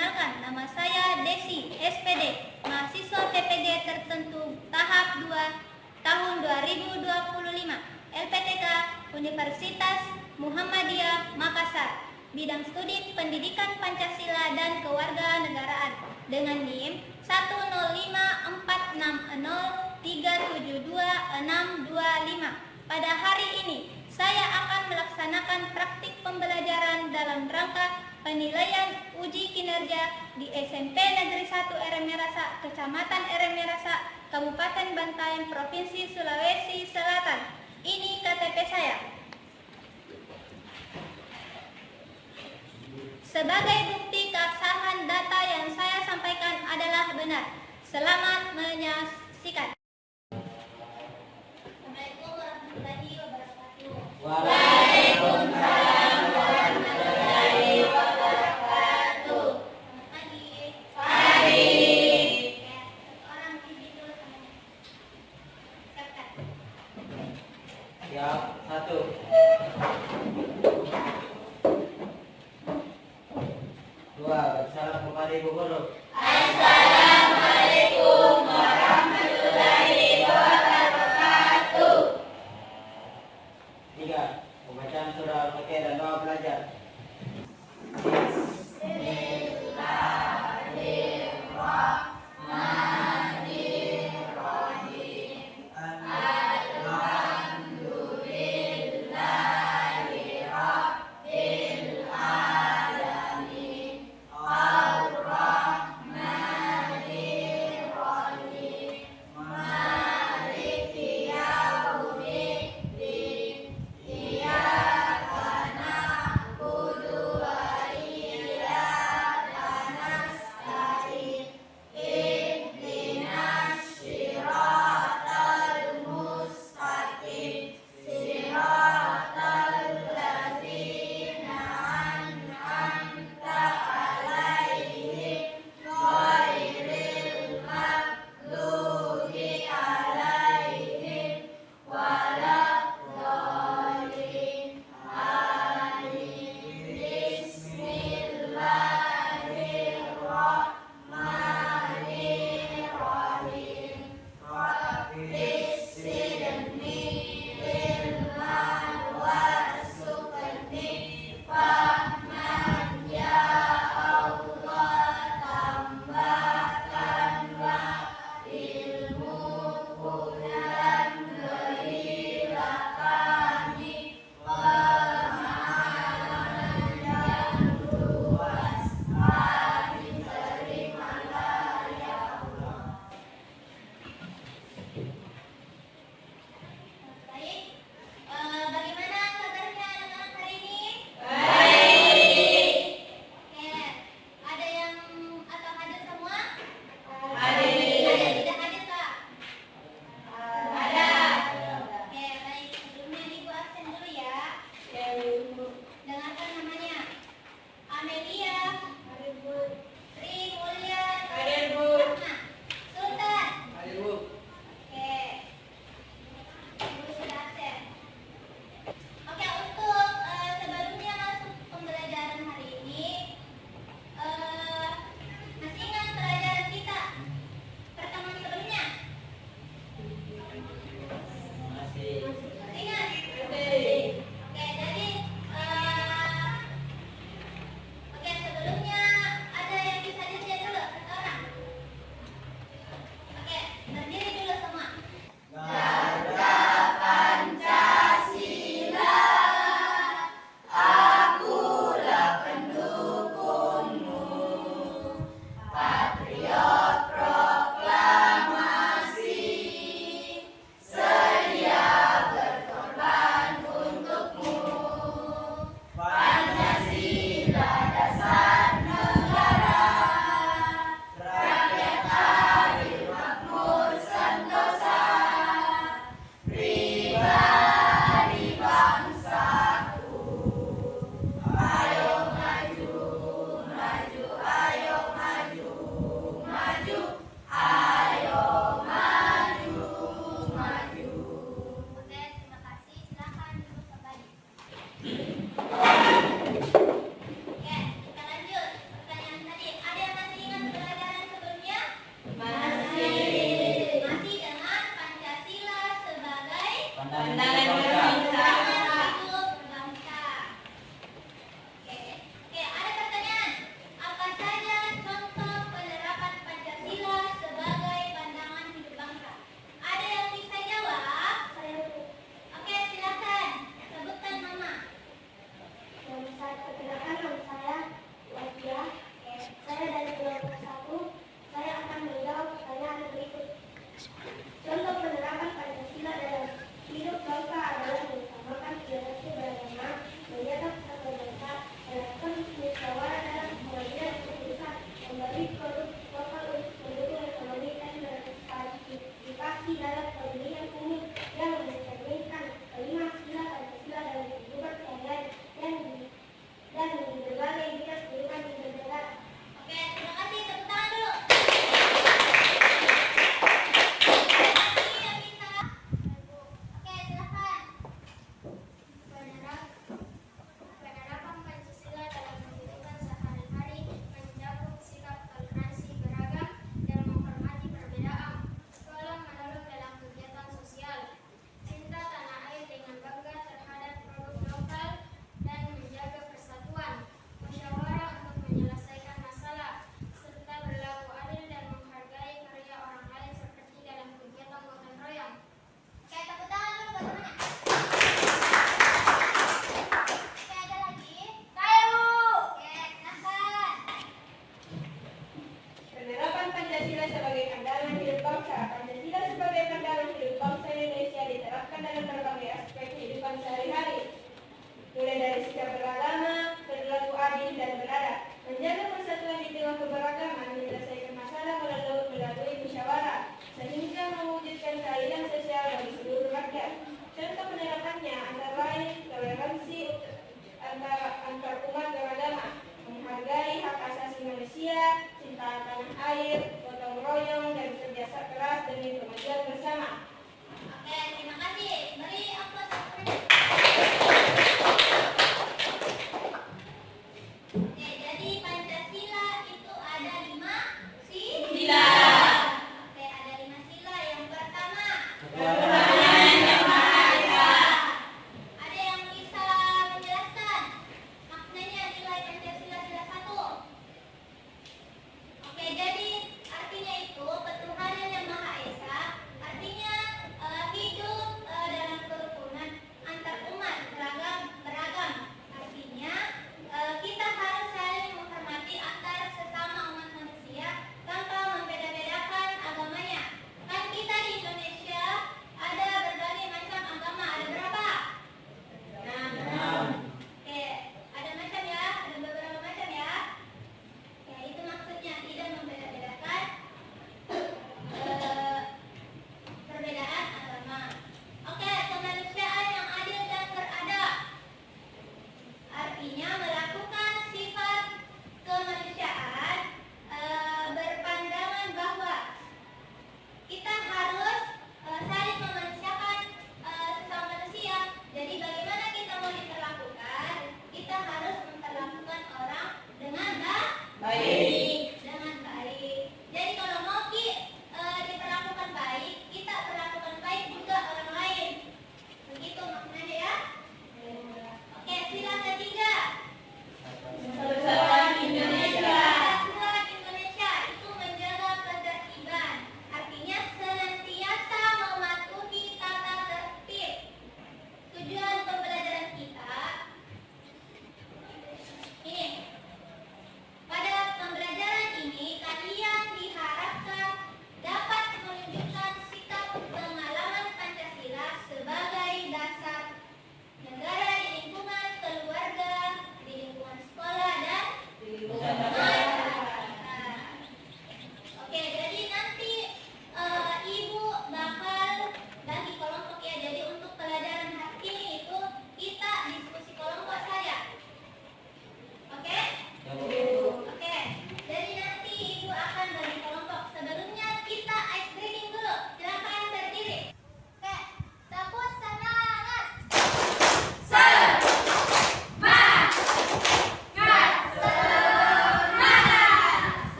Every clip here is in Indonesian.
Perkenalkan, nama saya Desi, SPD, mahasiswa PPG tertentu tahap 2 tahun 2025, LPTK Universitas Muhammadiyah Makassar, bidang studi Pendidikan Pancasila dan Kewarganegaraan dengan NIM 1054603722625. Pada hari ini, saya akan melaksanakan praktik pembelajaran dalam rangka penilaian uji kinerja di SMP Negeri 1 Eremerasa, Kecamatan Eremerasa, Kabupaten Bantaeng, Provinsi Sulawesi Selatan. Ini KTP saya. Sebagai bukti keabsahan data yang saya sampaikan adalah benar. Selamat menyaksikan. Assalamualaikum warahmatullahi wabarakatuh. Waalaikumsalam warahmatullahi wabarakatuh. Selamat pagi. Pagi. Orang bibit dulu tangannya. Siapkan. Siap, 1. 2. Bersalam kepada Ibu Guru. Assalamualaikum warahmatullahi wabarakatuh. 3. Pembacaan surah Al-Fatihah dan doa belajar. Bismillahirrahmanirrahim. Alhamdulillah.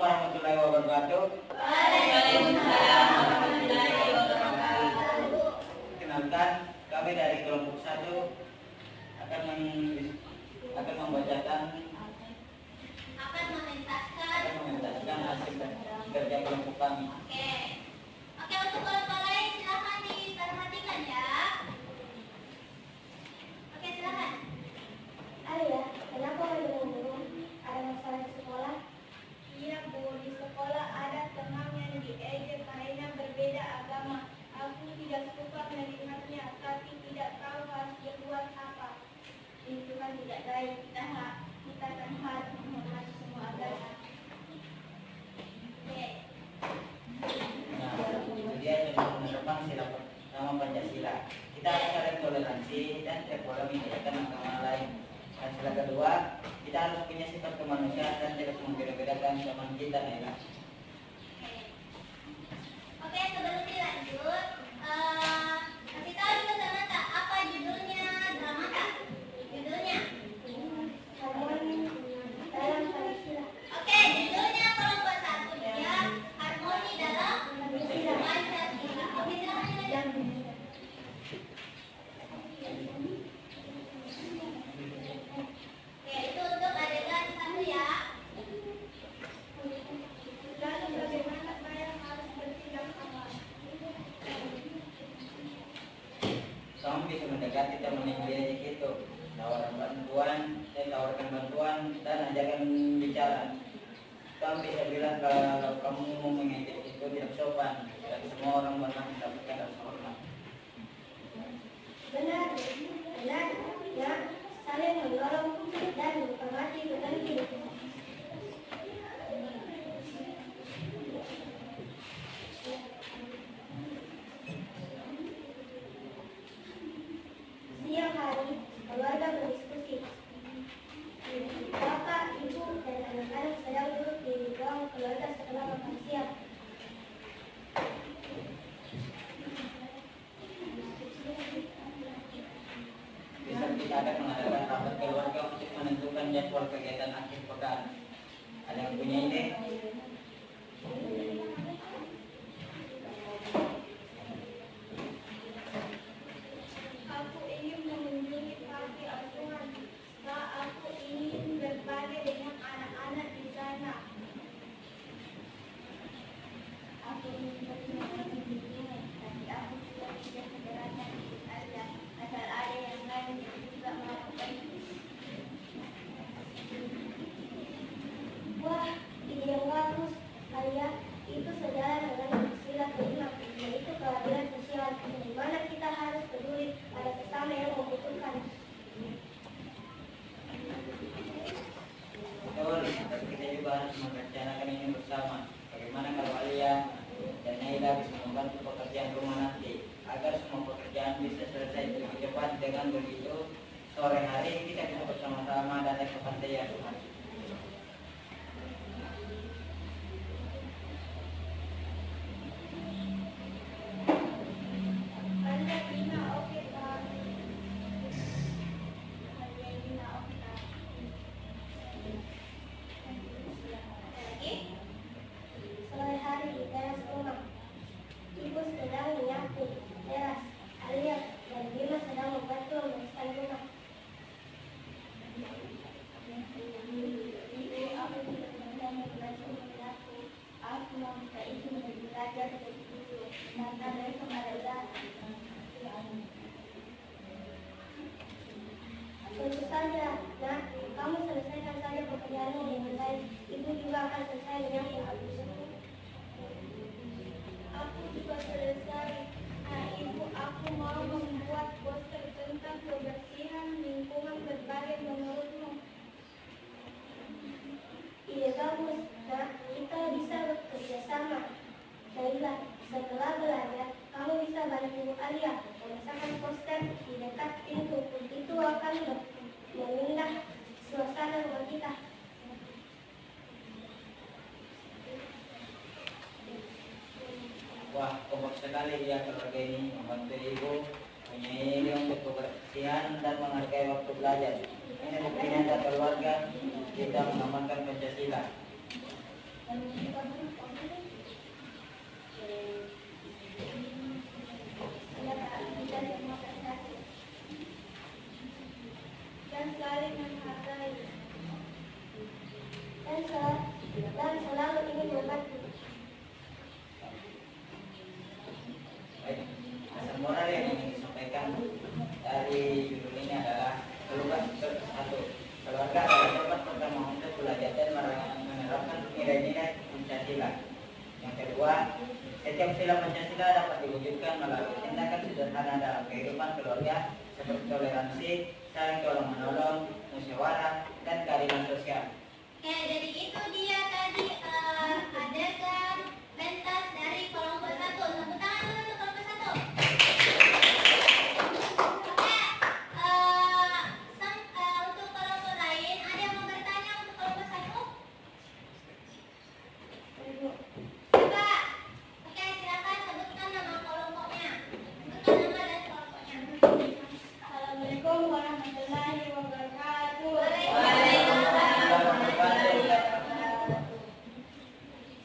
warahmatullahi wabarakatuh. Waalaikumsalam warahmatullahi wabarakatuh. Kenalkan, kami dari kelompok 1 akan membacakan Akan mementaskan. hasil kerja kelompok kami. Oke. Oke, untuk kelompok lain silakan diperhatikan ya. Oke, silakan. Ayah, kenapa bengong-bengong? Ada masalah di sekolah? Iya Bu, di sekolah ada teman yang diejek karena berbeda agama. Aku tidak suka melihatnya, tapi tidak tahu harus berbuat apa. Itu kan tidak baik, kita kan harus menghormati semua agama. Oke. Nah, itu dia contoh menerapkan sila pertama Pancasila. Kita harus saling toleransi dan tidak boleh menjadikan agama lain. Dan sila kedua, kita harus punya sifat kemanusiaan dan tidak membeda-bedakan teman kita, Naila. Oke, sebelum dilanjut, kasih tahu dulu Samantha, apa judulnya Samantha? Judulnya? Harmoni dalam Pancasila. Oke, judulnya kelompok 1 dia harmoni dalam Pancasila. Oke, silakan dilanjut. Oke, itu untuk adegan 1 ya. Lalu bagaimana saya harus bertindak apa? Kamu bisa mendekati teman yang diajak itu, tawarkan bantuan dan ajarkan bicara. Kamu bisa bilang kalau kamu mau mengejek itu tidak sopan dan semua orang berhak mendapatkan rasa hormat. Benar, ya, saling menolong dan menghormati benar hidup. Siang hari, keluarga berdiskusi. Bapak, ibu, dan anak-anak sedang duduk di ruang keluarga setelah makan siang. Bisa kita akan mengadakan rapat keluarga untuk menentukan jadwal kegiatan akhir pekan. Ada yang punya ide? Aku ingin mengunjungi panti asuhan. Aku ingin berbagi dengan anak-anak di sana. Aku ingin bermain di sini, tapi aku sudah tidak keberatan saja. Asal ada yang lain yang juga melakukan itu. Wah, ide yang bagus, Ayah. Itu sejalan dengan sila kelima, yaitu keadilan sosial, di mana kita harus peduli pada sesama yang membutuhkan. Betul, tapi kita juga harus merencanakan ini bersama. Bagaimana kalau Alia dan Naila bisa membantu pekerjaan rumah nanti, agar semua pekerjaan bisa selesai lebih cepat. Dengan begitu, sore hari kita bisa bersama-sama datang ke pantai asuhan. Anda Dina, oke Pak. Anda Dina, oke Pak. Ada lagi? Sore hari di teras rumah, ibu sedang menyapu teras. Alia dan Bima sedang membantu membersihkan rumah. Ibu, aku tidak pernah membantu menyapu. Aku mau minta izin untuk belajar dari guru karena besok ada ulangan. Tentu saja, nak, kamu selesaikan saja pekerjaanmu dengan baik. Ibu juga akan selesai menyapu. Aku juga selesai. Ibu, aku mau membuat poster tentang kebersihan lingkungan berbagai menurutmu. Ide bagus, nak, kita bisa bekerja sama. Naila, setelah belajar, kamu bisa bantu Alia memasangkan poster di dekat pintu. Itu akan mengindah suasana rumah kita. Wah, kompak sekali ya keluarga ini membantu ibu, punya ide untuk kebersihan dan menghargai waktu belajar. Ini bukti nyata keluarga kita mengamankan Pancasila. Pancasila. Yang kedua, setiap sila Pancasila dapat diwujudkan melalui tindakan sederhana dalam kehidupan keluarga seperti toleransi, saling tolong-menolong, musyawarah, dan keadilan sosial. Oke, jadi itu dia tadi adegan pentas dari kelompok 1. Tepuk tangan dulu untuk kelompok 1. Oke, untuk kelompok lain ada yang mau bertanya untuk kelompok 1? Coba. Oke, silakan sebutkan nama kelompoknya. Sebutkan nama dan kelompoknya. Assalamualaikum warahmatullahi wabarakatuh.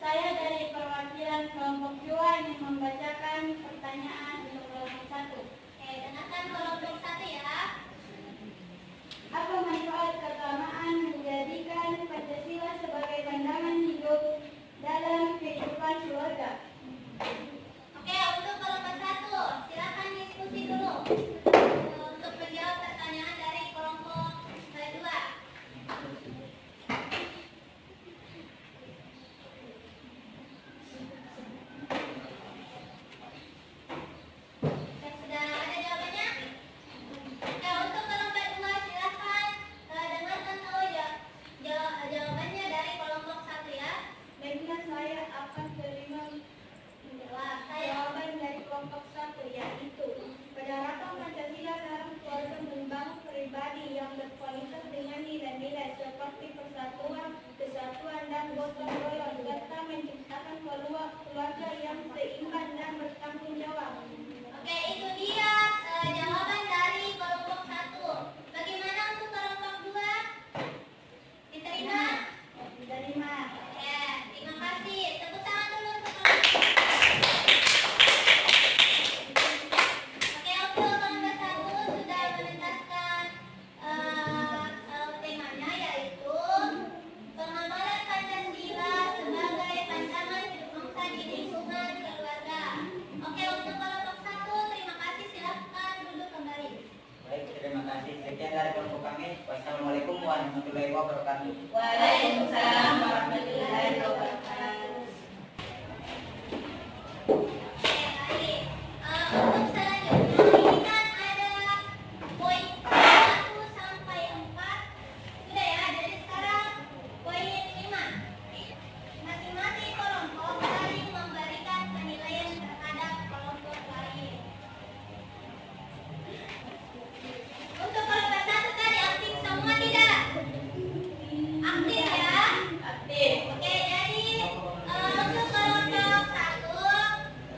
Saya dari perwakilan kelompok 2 ingin membacakan pertanyaan untuk kelompok 1. Oke, dengarkan kelompok 1 ya. Apa manfaat keagamaan menjadikan Pancasila sebagai pandangan hidup dalam kehidupan keluarga? Oke, untuk kelompok 1, silakan diskusi dulu untuk menjawab pertanyaan dari kelompok 2. Sudah ada jawabannya? Oke, untuk kelompok 2 silakan dengarkan dulu jawabannya dari kelompok 1 ya. Baiklah, saya akan terima Menjawab saya. jawaban dari kelompok 1, yaitu penerapan Pancasila dalam keluarga membangun pribadi yang berkualitas dengan nilai-nilai seperti persatuan, kesatuan, dan gotong royong, serta menciptakan keluarga yang seimbang dan bertanggung jawab. Oke, itu dia jawaban dari kelompok 1. Bagaimana untuk kelompok 2? Diterima? Diterima. Oke, terima kasih. Tepuk tangan dulu untuk kelompok 2. Oke, untuk kelompok 1 sudah menuntaskan temanya, yaitu pengamalan Pancasila sebagai pandangan hidup bangsa di lingkungan keluarga. Oke, untuk kelompok 1 terima kasih, silakan duduk kembali. Baik, terima kasih. Sekian dari kelompok kami. Wassalamualaikum warahmatullahi wabarakatuh. Waalaikumsalam warahmatullahi wabarakatuh. Oke, baik. Untuk selanjutnya ini kan ada poin 1 sampai 4. Sudah ya, jadi sekarang poin 5. Masing-masing kelompok saling memberikan penilaian terhadap kelompok lain. Untuk kelompok 1 tadi aktif semua tidak? Aktif ya? Aktif. Oke, jadi untuk kelompok 1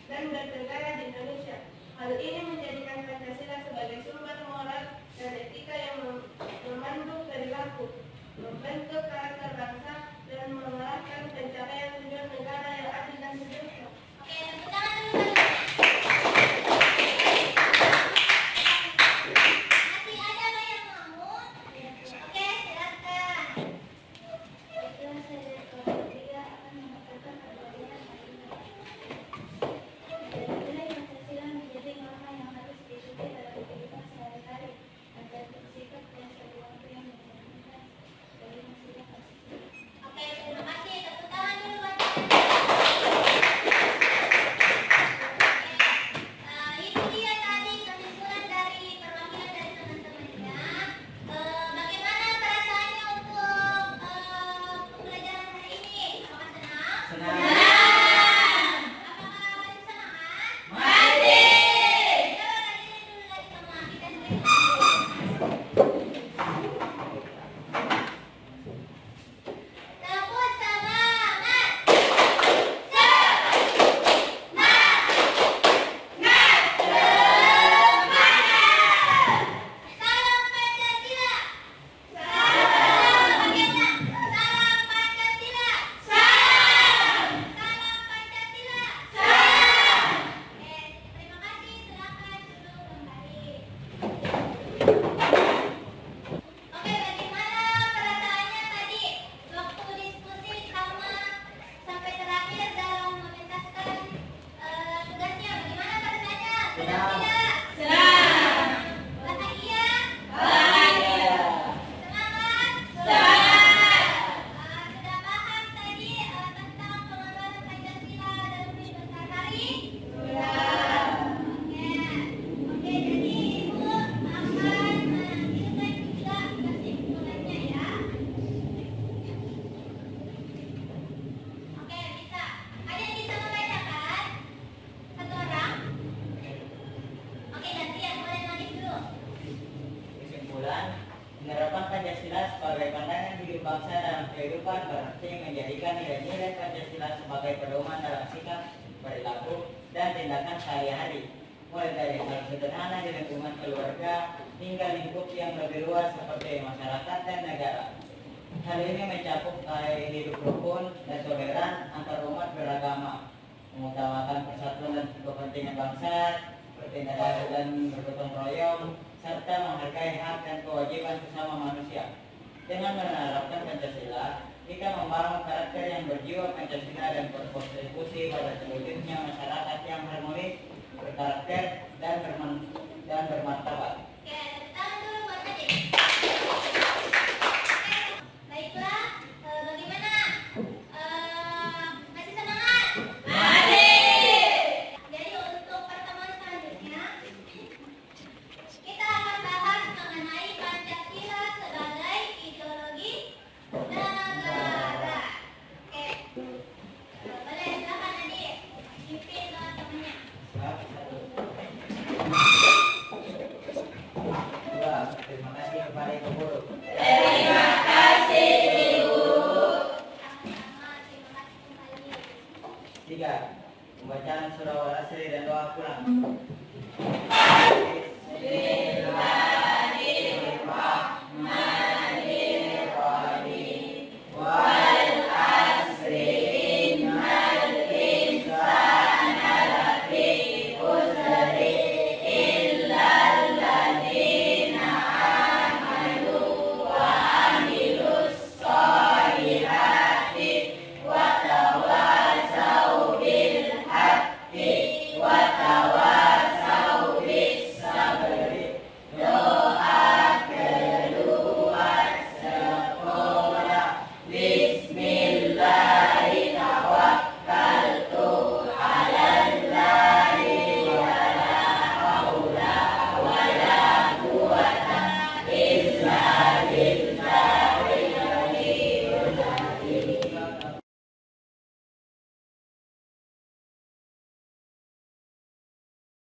dan bernegara di Indonesia. Hal ini menjadikan Pancasila sebagai sumber moral dan etika yang memandu perilaku, membentuk karakter bangsa, dan mengarahkan pencapaian tujuan negara yang adil dan sejahtera. Oke, tepuk tangan dulu. Masih ada nggak yang mau? Oke, silakan. Baiklah, saya ketiga akan mengatakan adanya nilai Pancasila menjadi norma yang harus diikuti dalam kehidupan sehari-hari agar bersikap dan perilaku yang mencerminkan dari masyarakat. Oke, terima kasih. Tepuk tangan dulu buat itu dia tadi kesimpulan dari perwakilan dari teman-temannya. Bagaimana perasaannya untuk pembelajaran hari ini? Apakah senang? Senang. Apakah masih semangat? Masih. Coba hadirin dulu lagi semua. Kita Tepuk semangat. Salam Pancasila. Salam Pancasila. Salam Pancasila. Salam Pancasila. Oke, terima kasih. Silakan duduk kembali. Oke, bagaimana perasaannya tadi waktu diskusi sampai terakhir dalam mementaskan tugasnya? Bagaimana perasaannya? Senang tidak? Senang. Bahagia? Bahagia. Semangat? Semangat. Sudah paham tadi tentang pengenalan Pancasila dalam kehidupan sehari-hari? Sudah. Oke, jadi Ibu akan menampilkan juga kesimpulannya ya. Oke, bisa. Ada yang bisa membacakan? Satu orang? Oke, gantian. Boleh nulis dulu. Kesimpulan, penerapan Pancasila sebagai pandangan hidup bangsa dalam kehidupan berarti menjadikan nilai-nilai Pancasila sebagai pedoman dalam sikap, perilaku, dan tindakan sehari-hari. Mulai dari hal sederhana di lingkungan keluarga hingga lingkup yang lebih luas seperti masyarakat dan negara. Hal ini mencakup hidup rukun dan toleran antar umat beragama, mengutamakan persatuan dan kepentingan bangsa, bertindak adil dan bergotong royong, serta menghargai hak dan kewajiban sesama manusia. Dengan menerapkan Pancasila, kita membangun karakter yang berjiwa Pancasila dan berkontribusi pada terwujudnya masyarakat yang harmonis, berkarakter, dan bermartabat. Oke, tepuk tangan dulu buat Nadif. Baiklah, bagaimana? Masih semangat? Masih. Jadi untuk pertemuan selanjutnya, kita akan bahas mengenai Pancasila sebagai ideologi negara. Oke, boleh silakan Nadif pimpin teman-temannya. Terima kasih kepada Ibu Guru. Terima kasih, Ibu. Sama-sama, terima kasih kembali. 3. Pembacaan surah Al-Asr dan doa pulang. Bismillah.